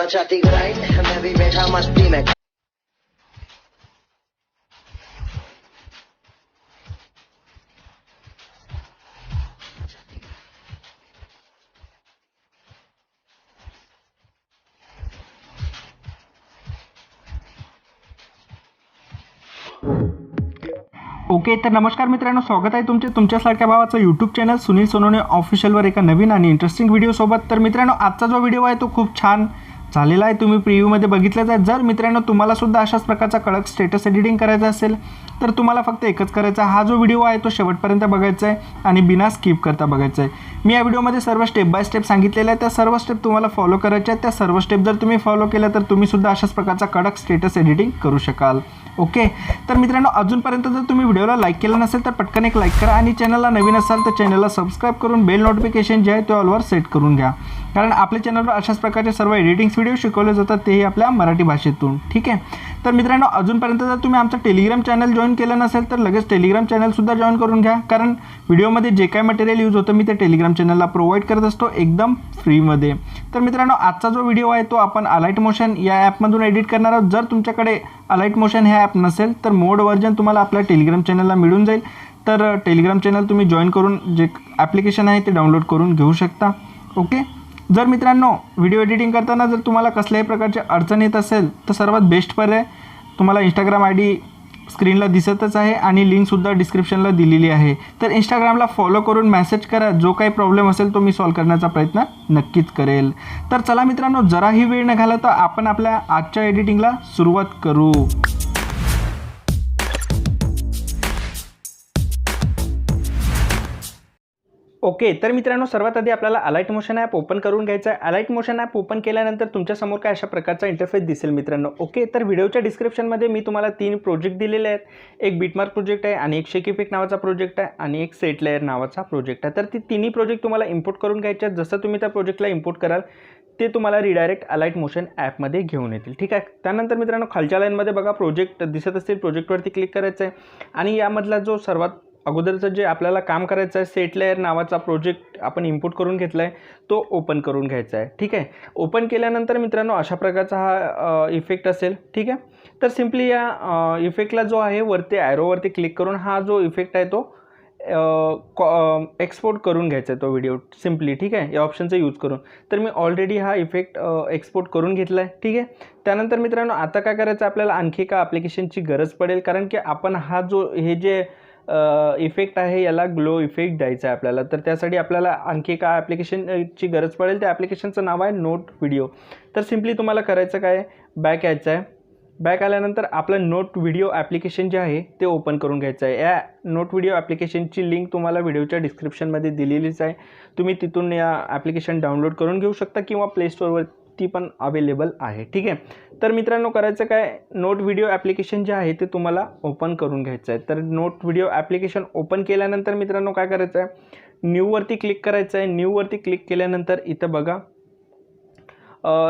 मचाती grind मैं भी बैठा मस्ती में। ओके, तर नमस्कार मित्रांनो, स्वागत आहे तुमच्यासारख्या भावाचं यूट्यूब चॅनल सुनील सोनवणे ऑफिशियलवर एका नवीन आणि इंटरेस्टिंग व्हिडिओसोबत। तर मित्रांनो, आजचा जो व्हिडिओ आहे तो खूप छान झालेला आहे, तुम्ही प्रिव्ह्यूमध्ये बघितलंच आहे। जर मित्रांनो तुम्हाला सुद्धा अशाच प्रकारचा कडक स्टेटस एडिटिंग करायचा असेल तर तुम्हाला फक्त एकच करायचं आहे, हा जो व्हिडिओ आहे तो शेवटपर्यंत बघायचा आहे आणि बिना स्किप करता बघायचा आहे। मी या व्हिडिओमध्ये सर्व स्टेप बाय स्टेप सांगितलेलं आहे, त्या सर्व स्टेप तुम्हाला फॉलो करायच्या आहेत। त्या सर्व स्टेप जर तुम्ही फॉलो केल्या तर तुम्ही सुद्धा अशाच प्रकारचा कडक स्टेटस एडिटिंग करू शकाल। ओके, तर मित्रांनो अजूनपर्यंत जर तुम्ही व्हिडिओला लाईक केलं नसेल तर पटकन एक लाईक करा आणि चॅनलला नवीन असाल तर चॅनलला सबस्क्राईब करून बेल नोटिफिकेशन जे आहे ते ऑलवर सेट करून घ्या, कारण आपल्या चॅनलवर अशाच प्रकारचे सर्व एडिटिंग व्हिडिओ शिकवले जातात, तेही आपल्या मराठी भाषेतून। ठीक आहे, तर मित्रांनो अजूनपर्यंत जर तुम्ही आमचं टेलिग्राम चॅनल जॉईन केलं नसेल तर लगेच टेलिग्राम चॅनलसुद्धा जॉईन करून घ्या, कारण व्हिडिओमध्ये जे काय मटेरियल यूज होतं मी ते टेलिग्राम चॅनलला प्रोव्हाइड करत असतो एकदम फ्रीमध्ये। तर मित्रांनो आजचा जो व्हिडिओ आहे तो आपण अलाइट मोशन या ॲपमधून एडिट करणार आहोत। जर तुमच्याकडे अलाइट मोशन हे ॲप नसेल तर मोड व्हर्जन तुम्हाला आपल्या टेलिग्राम चॅनलला मिळून जाईल, तर टेलिग्राम चॅनल तुम्ही जॉईन करून जे ॲप्लिकेशन आहे ते डाउनलोड करून घेऊ शकता। ओके, जर मित्रांनो व्हिडिओ एडिटिंग करताना जर तुम्हाला कसल्याही प्रकारची अडचण येत असेल तर सर्वात बेस्ट पर्याय तुम्हाला इंस्टाग्राम ID स्क्रीनला दिसतच आहे आणि लिंकसुद्धा डिस्क्रिप्शनला दिलेली आहे, तर इंस्टाग्रामला फॉलो करून मेसेज करा, जो काही प्रॉब्लेम असेल तो मी सॉल्व करण्याचा प्रयत्न नक्कीच करेल। तर चला मित्रांनो, जराही वेळ न घालवता आपण आपल्या आजच्या एडिटिंगला सुरुवात करू। ओके, तर मित्रांनो सर्वात आधी आपल्याला अलाइट मोशन ॲप ओपन करून घ्यायचं आहे। अलाइट मोशन ॲप ओपन केल्यानंतर तुमच्यासमोर काय अशा प्रकारचा इंटरफेस दिसेल मित्रांनो। ओके, तर व्हिडिओच्या डिस्क्रिप्शनमध्ये मी तुम्हाला 3 प्रोजेक्ट दिलेले आहेत, एक बीटमार्क प्रोजेक्ट आहे आणि एक शेक इफेक्ट नावाचा प्रोजेक्ट आहे आणि एक सेट लेअर नावाचा प्रोजेक्ट आहे। तर ती तिन्ही प्रोजेक्ट तुम्हाला इम्पोर्ट करून घ्यायचे आहेत। जसं तुम्ही त्या प्रोजेक्टला इम्पोर्ट कराल ते तुम्हाला रिडायरेक्ट अलाइट मोशन ॲपमध्ये घेऊन येतील। ठीक आहे, त्यानंतर मित्रांनो खालच्या लाईनमध्ये बघा प्रोजेक्ट दिसत असतील, प्रोजेक्टवरती क्लिक करायचं आहे आणि यामधला जो सर्वात अगोदरचं जे आपल्याला काम करायचं आहे सेट लेअर नावाचा प्रोजेक्ट आपण इम्पोर्ट करून घेतला आहे तो ओपन करून घ्यायचा आहे। ठीक आहे, ओपन केल्यानंतर मित्रांनो अशा प्रकारचा हा इफेक्ट असेल। ठीक आहे, तर सिम्पली या इफेक्टला जो आहे वरती ॲरोवरती क्लिक करून हा जो इफेक्ट आहे तो एक्सपोर्ट करून घ्यायचा आहे तो व्हिडिओ सिम्पली। ठीक आहे, या ऑप्शनचा यूज करून, तर मी ऑलरेडी हा इफेक्ट एक्सपोर्ट करून घेतला आहे। ठीक आहे, त्यानंतर मित्रांनो आता काय करायचं आपल्याला आणखी एका ॲप्लिकेशनची गरज पडेल, कारण की आपण हा जो हे जे इफेक्ट आहे याला ग्लो इफेक्ट द्यायचा आहे आपल्याला, तर त्यासाठी आपल्याला आणखी एका ॲप्लिकेशनची गरज पडेल। त्या ॲप्लिकेशनचं नाव आहे नोट व्हिडिओ। तर सिम्पली तुम्हाला करायचं काय, बॅक यायचं आहे, बॅक आल्यानंतर आपलं नोट व्हिडिओ ॲप्लिकेशन जे आहे ते ओपन करून घ्यायचं आहे। या नोट व्हिडिओ ॲप्लिकेशनची लिंक तुम्हाला व्हिडिओच्या डिस्क्रिप्शनमध्ये दिलेलीच आहे, तुम्ही तिथून या ॲप्लिकेशन डाउनलोड करून घेऊ शकता किंवा प्ले स्टोअरवरती पण अवेलेबल आहे। ठीक आहे, तर मित्रांनो करायचं काय, नोट व्हिडिओ ॲप्लिकेशन जे आहे ते तुम्हाला ओपन करून घ्यायचं आहे। तर नोट व्हिडिओ ॲप्लिकेशन ओपन केल्यानंतर मित्रांनो काय करायचं आहे, न्यूवरती क्लिक करायचं आहे। न्यूवरती क्लिक केल्यानंतर इथं बघा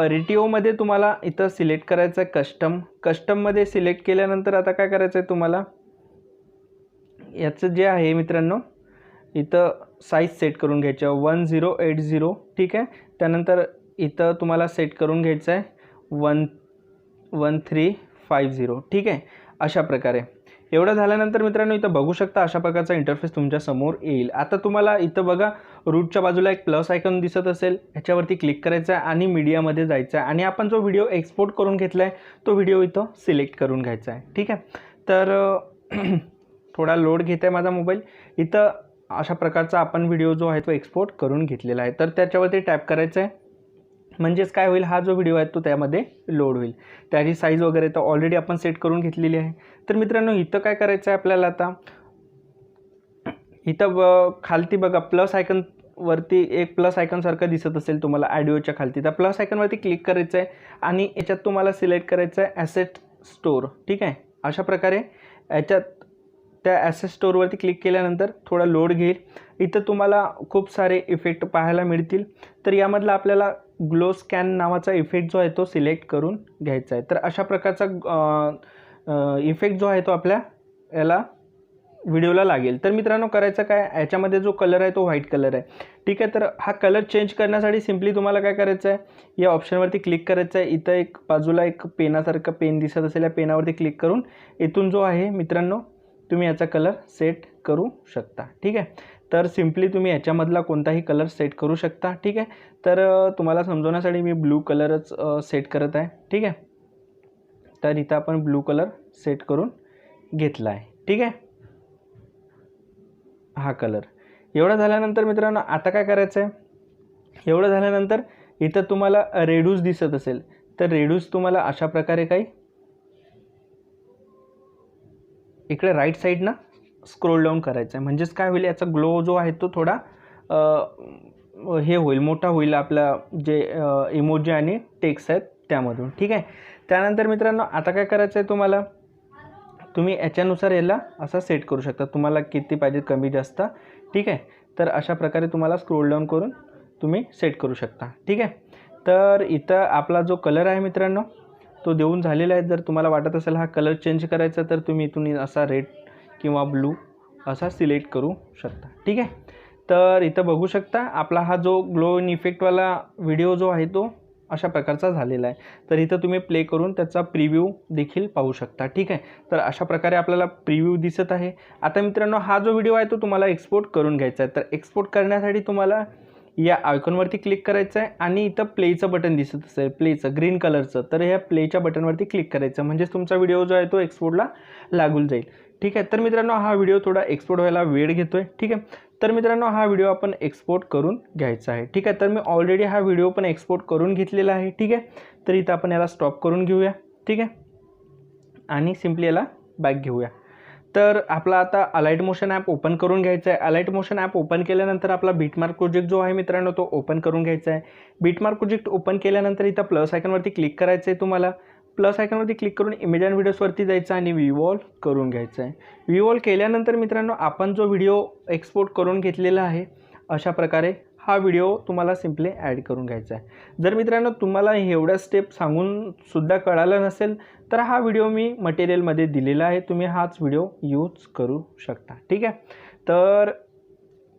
रेटिओमध्ये तुम्हाला इथं सिलेक्ट करायचं आहे कस्टममध्ये सिलेक्ट केल्यानंतर आता काय करायचं आहे तुम्हाला याचं जे आहे मित्रांनो इथं साईज सेट करून घ्यायची आहे 1080। ठीक आहे, त्यानंतर इथं तुम्हाला सेट करून घ्यायचं आहे 1350। ठीक आहे, अशा प्रकारे एवढं झाल्यानंतर मित्रांनो इथं बघू शकता अशा प्रकारचा इंटरफेस तुमच्या समोर येईल। आता तुम्हाला इथं बघा रूटच्या बाजूला एक प्लस आयकॉन दिसत असेल, ह्याच्यावरती क्लिक करायचं आहे आणि मीडियामध्ये जायचं आहे आणि आपण जो व्हिडिओ एक्सपोर्ट करून घेतला आहे तो व्हिडिओ इथं सिलेक्ट करून घ्यायचा आहे। ठीक आहे, तर थोडा लोड घेत आहे माझा मोबाईल। इथं अशा प्रकारचा आपण व्हिडिओ जो आहे तो एक्सपोर्ट करून घेतलेला आहे, तर त्याच्यावरती टॅप करायचं आहे, म्हणजेच काय होईल हा जो व्हिडिओ आहे तो त्यामध्ये लोड होईल। त्याची साईज वगैरे तर ऑलरेडी आपण सेट करून घेतलेली आहे। तर मित्रांनो इथं काय करायचं आहे आपल्याला, आता इथं खालती बघा प्लस आयकॉन वरती एक प्लस आयकॉन सारखं दिसत असेल तुम्हाला ऑडिओच्या खालती, त्या प्लस आयकॉनवरती क्लिक करायचं आहे आणि याच्यात तुम्हाला सिलेक्ट करायचं आहे ॲसेट स्टोअर। ठीक आहे, अशा प्रकारे याच्यात त्या ॲसेट स्टोअरवरती क्लिक केल्यानंतर थोडा लोड घेईल, इथं तुम्हाला खूप सारे इफेक्ट पाहायला मिळतील। तर यामधला आपल्याला ग्लो स्कॅन नावाचा इफेक्ट जो आहे तो सिलेक्ट करून घ्यायचा आहे। तर अशा प्रकारचा इफेक्ट जो आहे तो आपल्या याला व्हिडिओला लागेल. तर मित्रांनो करायचं काय, याच्यामध्ये जो कलर आहे तो व्हाईट कलर आहे. ठीक आहे, तर हा कलर चेंज करण्यासाठी सिम्पली तुम्हाला काय करायचं आहे, या ऑप्शनवरती क्लिक करायचं आहे. इथं एक बाजूला एक पेनासारखं पेन दिसत असेल, या पेनावरती क्लिक करून इथून जो आहे मित्रांनो तुम्ही याचा कलर सेट करू शकता. ठीक आहे, तर सिम्पली तुम्ही याच्यामधला कोणताही कलर सेट करू शकता. ठीक आहे, तर तुम्हाला समजवण्यासाठी मी ब्लू कलरच सेट करत आहे. ठीक आहे, तर इथं आपण ब्लू कलर सेट करून घेतला आहे. ठीक आहे, हा कलर एवढं झाल्यानंतर मित्रांनो आता काय करायचं आहे, एवढं झाल्यानंतर इथं तुम्हाला रेड्यूस दिसत असेल, तर रेड्यूस तुम्हाला अशा प्रकारे काही इकडे राईट साईडनं स्क्रोल डाऊन करायचं आहे. म्हणजेच काय होईल, याचा ग्लो जो आहे तो थोडा हे होईल, मोठा होईल आपला जे इमोजी आणि टेक्स्ट आहेत त्यामधून. ठीक आहे, त्यानंतर मित्रांनो आता काय करायचं आहे तुम्हाला, तुम्ही याच्यानुसार याला असा सेट करू शकता, तुम्हाला किती पाहिजे कमी जास्त. ठीक आहे, तर अशा प्रकारे तुम्हाला स्क्रोल डाऊन करून तुम्ही सेट करू शकता. ठीक आहे, तर इथं आपला जो कलर आहे मित्रांनो तो देऊन झालेला आहे. जर तुम्हाला वाटत असेल हा कलर चेंज करायचा, तर तुम्ही इथून असा रेड किंवा ब्लू असा सिलेक्ट करू शकता. ठीक आहे, तर इथं बघू शकता आपला हा जो ग्लो इन इफेक्टवाला व्हिडिओ जो आहे तो अशा प्रकारचा झालेला आहे. तर इथं तुम्ही प्ले करून त्याचा प्रिव्ह्यू देखील पाहू शकता. ठीक आहे, तर अशा प्रकारे आपल्याला प्रिव्ह्यू दिसत आहे. आता मित्रांनो हा जो व्हिडिओ आहे तो तुम्हाला एक्सपोर्ट करून घ्यायचा आहे. तर एक्सपोर्ट करण्यासाठी तुम्हाला या आयकॉनवरती क्लिक करायचं आहे आणि इथं प्लेचं बटन दिसत असेल, प्लेचं ग्रीन कलरचं, तर ह्या प्लेच्या बटनवरती क्लिक करायचं, म्हणजेच तुमचा व्हिडिओ जो आहे तो एक्सपोर्टला लागून जाईल. ठीक आहे, तर मित्रांनो हा व्हिडिओ थोडा एक्सपोर्ट व्हायला वेळ घेतो आहे. ठीक आहे, तर मित्रांनो हा व्हिडिओ आपण एक्सपोर्ट करून घ्यायचा आहे. ठीक आहे, तर मी ऑलरेडी हा व्हिडिओ पण एक्सपोर्ट करून घेतलेला आहे. ठीक आहे, तर इथं आपण याला स्टॉप करून घेऊया. ठीक आहे, आणि सिम्पली याला बॅक घेऊया. तर आपला आता अलाइट मोशन ॲप ओपन करून घ्यायचा आहे. अलाइट मोशन ॲप ओपन केल्यानंतर आपला बीटमार्क प्रोजेक्ट जो आहे मित्रांनो तो ओपन करून घ्यायचा आहे. बीटमार्क प्रोजेक्ट ओपन केल्यानंतर इथं प्लस आयकॉनवरती क्लिक करायचं आहे तुम्हाला. प्लस आयकॉनवरती क्लिक करून इमेज अँड व्हिडिओजवरती जायचं आणि व्हीवॉल्व करून घ्यायचं आहे. व्हीवॉल्व केल्यानंतर मित्रांनो आपण जो व्हिडिओ एक्सपोर्ट करून घेतलेला आहे अशा प्रकारे हा व्हिडिओ तुम्हाला सिम्पली ॲड करून घ्यायचा आहे. जर मित्रांनो तुम्हाला एवढ्या स्टेप सांगून सुद्धा कळालं नसेल तर हा व्हिडिओ मी मटेरियलमध्ये दिलेला आहे, तुम्ही हाच व्हिडिओ यूज करू शकता. ठीक आहे, तर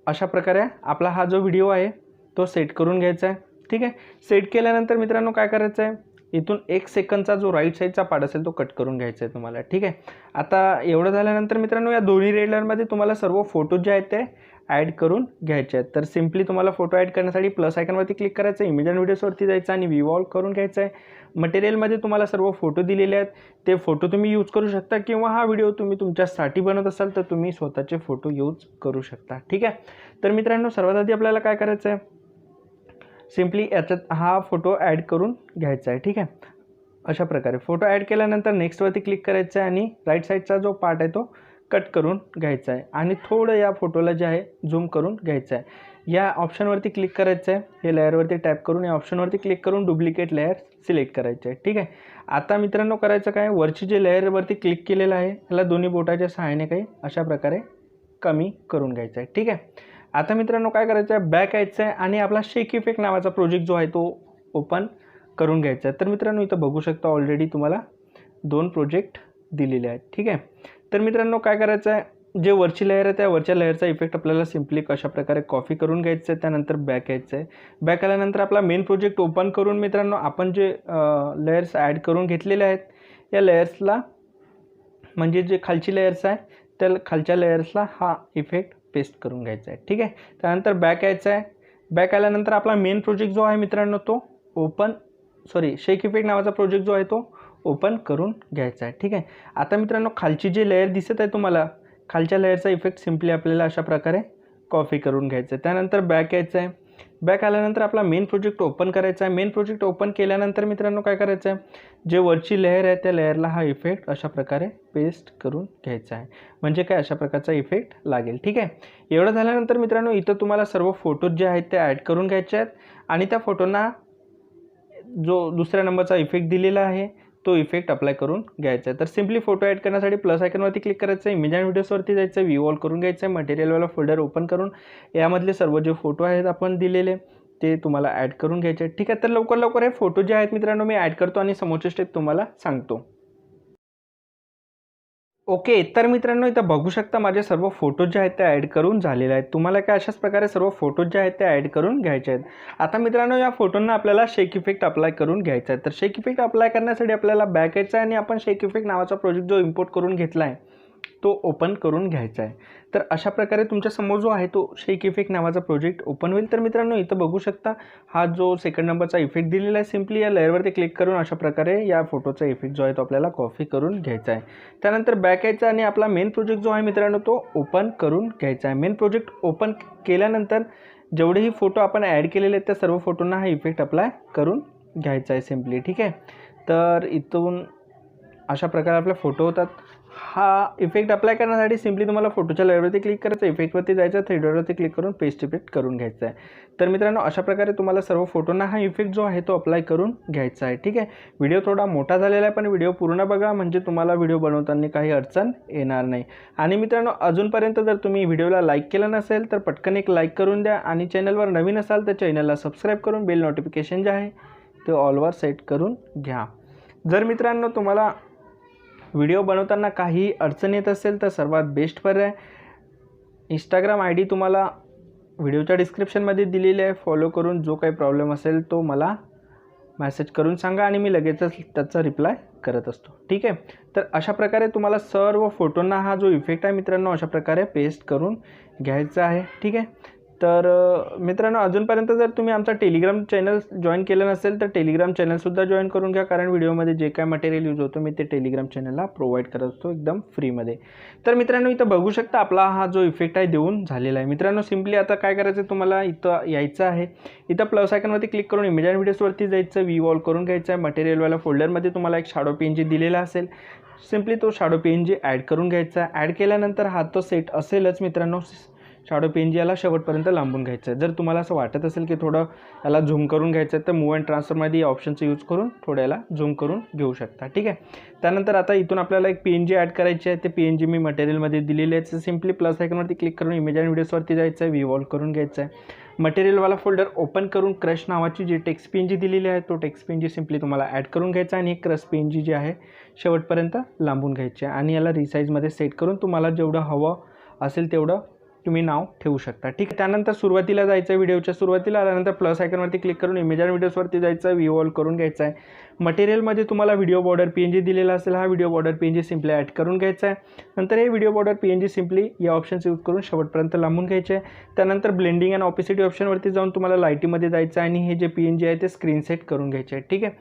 अशा प्रकारे आपला हा जो व्हिडिओ आहे तो सेट करून घ्यायचा आहे. ठीक आहे, सेट केल्यानंतर मित्रांनो काय करायचं आहे, इथून 1 सेकंदचा जो राईट साईडचा पार्ट असेल तो कट करून घ्यायचा आहे तुम्हाला. ठीक आहे, आता एवढं झाल्यानंतर मित्रांनो या दोन्ही रेडरमध्ये तुम्हाला सर्व फोटो जे आहेत ते ॲड करून घ्यायचे आहेत. तर सिम्पली तुम्हाला फोटो ॲड करण्यासाठी प्लस आयकॉनवरती क्लिक करायचं, इमेज अँड व्हिडिओजवरती जायचं आणि व्हीवॉल्व करून घ्यायचं आहे. मटेरियलमध्ये तुम्हाला सर्व फोटो दिलेले आहेत, ते फोटो तुम्ही यूज करू शकता किंवा हा व्हिडिओ तुम्ही तुमच्यासाठी बनवत असाल तर तुम्ही स्वतःचे फोटो यूज करू शकता. ठीक आहे, तर मित्रांनो सर्वात आधी आपल्याला काय करायचं आहे, सिम्पली याच्यात हा फोटो ॲड करून घ्यायचा आहे. ठीक आहे, अशा प्रकारे फोटो ॲड केल्यानंतर नेक्स्टवरती क्लिक करायचं आहे आणि राईट साईडचा जो पार्ट आहे तो कट करून घ्यायचा आहे आणि थोडं या फोटोला जे आहे झूम करून घ्यायचं आहे. या ऑप्शनवरती क्लिक करायचं आहे, हे लेअरवरती टॅप करून या ऑप्शनवरती क्लिक करून डुप्लिकेट लेअर सिलेक्ट करायचे आहे. ठीक आहे, आता मित्रांनो करायचं काय, वरची जे लेअरवरती क्लिक केलेलं आहे त्याला दोन्ही बोटाच्या सहाय्याने काही अशा प्रकारे कमी करून घ्यायचं आहे. ठीक आहे, आता मित्रांनो काय करायचं आहे, बॅक यायचं आहे आणि आपला शेक इफेक्ट नावाचा प्रोजेक्ट जो आहे तो ओपन करून घ्यायचा आहे. तर मित्रांनो इथं बघू शकता ऑलरेडी तुम्हाला 2 प्रोजेक्ट दिलेले आहेत. ठीक आहे, तर मित्रांनो काय करायचं आहे, जे वरची लेअर आहे त्या वरच्या लेअरचा इफेक्ट आपल्याला सिम्पली कशा प्रकारे कॉपी करून घ्यायचं आहे, त्यानंतर बॅक यायचं आहे. बॅक आल्यानंतर आपला मेन प्रोजेक्ट ओपन करून मित्रांनो आपण जे लेयर्स ॲड करून घेतलेले आहेत या लेयर्सला, म्हणजे जे खालची लेयर्स आहे त्या खालच्या लेयर्सला हा इफेक्ट पेस्ट करून घ्यायचा आहे. ठीक आहे, त्यानंतर बॅक यायचं आहे. बॅक आल्यानंतर आपला मेन प्रोजेक्ट जो आहे मित्रांनो तो शेक इफेक्ट नावाचा प्रोजेक्ट जो आहे तो ओपन करून घ्यायचा आहे. ठीक आहे, आता मित्रांनो खालची जी लेअर दिसत आहे तुम्हाला, खालच्या लेअरचा इफेक्ट सिम्पली आपल्याला अशा प्रकारे कॉपी करून घ्यायचं आहे. त्यानंतर बॅक यायचं आहे. बॅक आल्यानंतर आपला मेन प्रोजेक्ट ओपन करायचा आहे. मेन प्रोजेक्ट ओपन केल्यानंतर मित्रांनो काय करायचं आहे, जे वरची लेअर आहे त्या लेअरला हा इफेक्ट अशा प्रकारे पेस्ट करून घ्यायचा आहे, म्हणजे काय अशा प्रकारचा इफेक्ट लागेल. ठीक आहे, एवढं झाल्यानंतर मित्रांनो इथं तुम्हाला सर्व फोटोज जे आहेत ते ॲड करून घ्यायचे आहेत आणि त्या फोटोंना जो दुसऱ्या नंबरचा इफेक्ट दिलेला आहे तो इफेक्ट अप्लाय करून घ्यायचा आहे. तर सिम्पली फोटो ॲड करण्यासाठी प्लस आयकॉनवरती क्लिक करायचं आहे, इमेज अँड व्हिडिओजवरती जायचं, व्हीवॉल्व करून घ्यायचं आहे, मटेरियलवाला फोल्डर ओपन करून यामधले सर्व जे फोटो आहेत आपण दिलेले ते तुम्हाला ॲड करून घ्यायचे आहेत. ठीक आहे, तर लवकर हे फोटो जे आहेत मित्रांनो मी ॲड करतो आणि समोरचे स्टेप तुम्हाला सांगतो. ओके, तर मित्रांनो इथं बघू शकता माझे सर्व फोटोज जे आहेत ते ॲड करून झालेले आहेत. तुम्हाला काय अशाच प्रकारे सर्व फोटोज जे आहेत ते ॲड करून घ्यायचे आहेत. आता मित्रांनो या फोटोंना आपल्याला शेक इफेक्ट अप्लाय करून घ्यायचा आहे. तर शेक इफेक्ट अप्लाय करण्यासाठी आपल्याला बॅक यायचं आहे आणि आपण शेक इफेक्ट नावाचा प्रोजेक्ट जो इम्पोर्ट करून घेतला आहे तो ओपन करून घ्यायचा आहे. तर अशा प्रकारे तुमच्यासमोर जो आहे तो शेक इफेक्ट नावाचा प्रोजेक्ट ओपन होईल. तर मित्रांनो इथं बघू शकता हा जो सेकंड नंबरचा इफेक्ट दिलेला आहे, सिम्पली या लेअरवरती क्लिक करून अशा प्रकारे या फोटोचा इफेक्ट जो आहे तो आपल्याला कॉपी करून घ्यायचा आहे. त्यानंतर बॅक यायचा आणि आपला मेन प्रोजेक्ट जो आहे मित्रांनो तो ओपन करून घ्यायचा आहे. मेन प्रोजेक्ट ओपन केल्यानंतर जेवढेही फोटो आपण ॲड केलेले आहेत त्या सर्व फोटोंना हा इफेक्ट अप्लाय करून घ्यायचा आहे सिम्पली. ठीक आहे, तर इथून अशा प्रकारे आपले फोटो होतात. हा इफेक्ट अप्लाय करण्यासाठी सिम्पली तुम्हाला फोटोच्या लेअरवरती क्लिक करायचं, इफेक्टवरती जायचं, थ्री डॉटवरती क्लिक करून पेस्ट इफेक्ट करून घ्यायचा आहे. तर मित्रांनो अशा प्रकारे तुम्हाला सर्व फोटोंना हा इफेक्ट जो आहे तो अप्लाय करून घ्यायचा आहे. ठीक आहे, व्हिडिओ थोडा मोठा झालेला आहे पण व्हिडिओ पूर्ण बघा म्हणजे तुम्हाला व्हिडिओ बनवताना काही अडचण येणार नाही. आणि मित्रांनो अजूनपर्यंत जर तुम्ही व्हिडिओला लाईक केलं नसेल तर पटकन एक लाईक करून द्या आणि चॅनलवर नवीन असाल तर चॅनलला सबस्क्राईब करून बेल नोटिफिकेशन जे आहे ते ऑलवर सेट करून घ्या. जर मित्रांनो तुम्हाला व्हिडिओ बनवताना काही अडचण येत असेल तर सर्वात बेस्ट पर्याय इंस्टाग्राम ID तुम्हाला व्हिडिओच्या डिस्क्रिप्शनमध्ये दिलेली आहे. फॉलो करून जो काही प्रॉब्लेम असेल तो मला मेसेज करून सांगा आणि मी लगेचच त्याचा रिप्लाय करत असतो. ठीक आहे, तर अशा प्रकारे तुम्हाला सर्व फोटोंना हा जो इफेक्ट आहे मित्रांनो अशा प्रकारे पेस्ट करून घ्यायचा आहे. ठीक आहे, तर मित्रांनो अजूनपर्यंत जर तुम्ही आमचा टेलिग्राम चॅनल जॉईन केलं नसेल तर टेलिग्राम चॅनलसुद्धा जॉईन करून घ्या, कारण व्हिडिओमध्ये जे काय मटेरियल यूज होतं मी ते टेलिग्राम चॅनलला प्रोव्हाइड करत असतो एकदम फ्रीमध्ये. तर मित्रांनो इथं बघू शकता आपला हा जो इफेक्ट आहे देऊन झालेला आहे. मित्रांनो सिम्पली आता काय करायचं तुम्हाला इथं यायचं आहे, इथं प्लस आयकॉनवरती क्लिक करून इमेज अँड व्हिडिओजवरती जायचं, वॉल करून घ्यायचं आहे. मटेरियलवाला फोल्डरमध्ये तुम्हाला एक शॅडो PNG दिलेला असेल, सिम्पली तो शॅडो PNG ॲड करून घ्यायचा. ॲड केल्यानंतर हा तो सेट असेलच मित्रांनो, शॅडो PNG याला शेवटपर्यंत लांबून घ्यायचं आहे. जर तुम्हाला असं वाटत असेल की थोडं याला झूम करून घ्यायचं आहे तर मूव्ह अँड ट्रान्सफरमध्ये या ऑप्शनचं यूज करून थोडं याला झूम करून घेऊ शकता. ठीक आहे, त्यानंतर आता इथून आपल्याला एक PNG ॲड करायची आहे. ते PNG मी मटेरियलमध्ये दिलेले आहे. सिम्पली प्लस आयकॉनवरती क्लिक करून इमेज अँड व्हिडिओजवरती जायचं आहे, वॉल करून घ्यायचं आहे. मटेरियलवाला फोल्डर ओपन करून क्रश नावाची जी टेक्स्ट PNG दिलेली आहे तो टेक्स्ट PNG सिम्पली तुम्हाला ॲड करून घ्यायचा आणि एक क्रश PNG जी आहे शेवटपर्यंत लांबून घ्यायची आहे आणि याला रिसाईजमध्ये सेट करून तुम्हाला जेवढं हवं असेल तेवढं तुम्ही नाव ठेवू शकता. ठीक आहे, त्यानंतर सुरुवातीला जायचं, व्हिडिओच्या सुरुवातीला आल्यानंतर प्लस आयकॉनवरती क्लिक करून इमेज अँड व्हिडिओजवरती जायचं, वॉल करून घ्यायचं आहे. मटेरियलमध्ये तुम्हाला व्हिडिओ बॉर्डर PNG दिलेला असेल, हा video border PNG simply add करून घ्यायचा आहे. नंतर हे व्हिडिओ बॉर्डर PNG सिम्पली या ऑप्शनचा यूज करून शेवटपर्यंत लांबून घ्यायचे आहे. त्यानंतर ब्लेंडिंग अँड ऑपेसिटी ऑप्शनवरती जाऊन तुम्हाला लाईटीमध्ये जायचं आणि हे जे PNG आहे ते स्क्रीन सेट करून घ्यायचे आहे. ठीक आहे,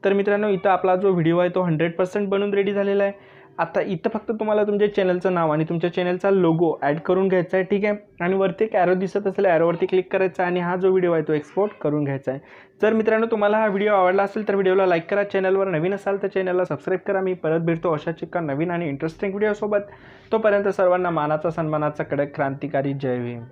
तर मित्रांनो इथं आपला जो व्हिडिओ आहे तो 100% बनून रेडी झालेला आहे. आता इथं फक्त तुम्हाला तुमच्या चॅनलचं नाव आणि तुमच्या चॅनलचा लोगो ॲड करून घ्यायचा आहे. ठीक आहे, आणि वरती एक ॲरो दिसत असेल, ॲरोवरती क्लिक करायचं आणि हा जो व्हिडिओ आहे तो एक्सपोर्ट करून घ्यायचा आहे. जर मित्रांनो तुम्हाला हा व्हिडिओ आवडला असेल तर व्हिडिओला लाईक करा, चॅनलवर नवीन असाल तर चॅनलला सबस्क्राईब करा. मी परत भेटतो अशाच एका नवीन आणि इंटरेस्टिंग व्हिडिओसोबत. तोपर्यंत सर्वांना मानाचा सन्मानाचा कडक क्रांतिकारी जय भीम.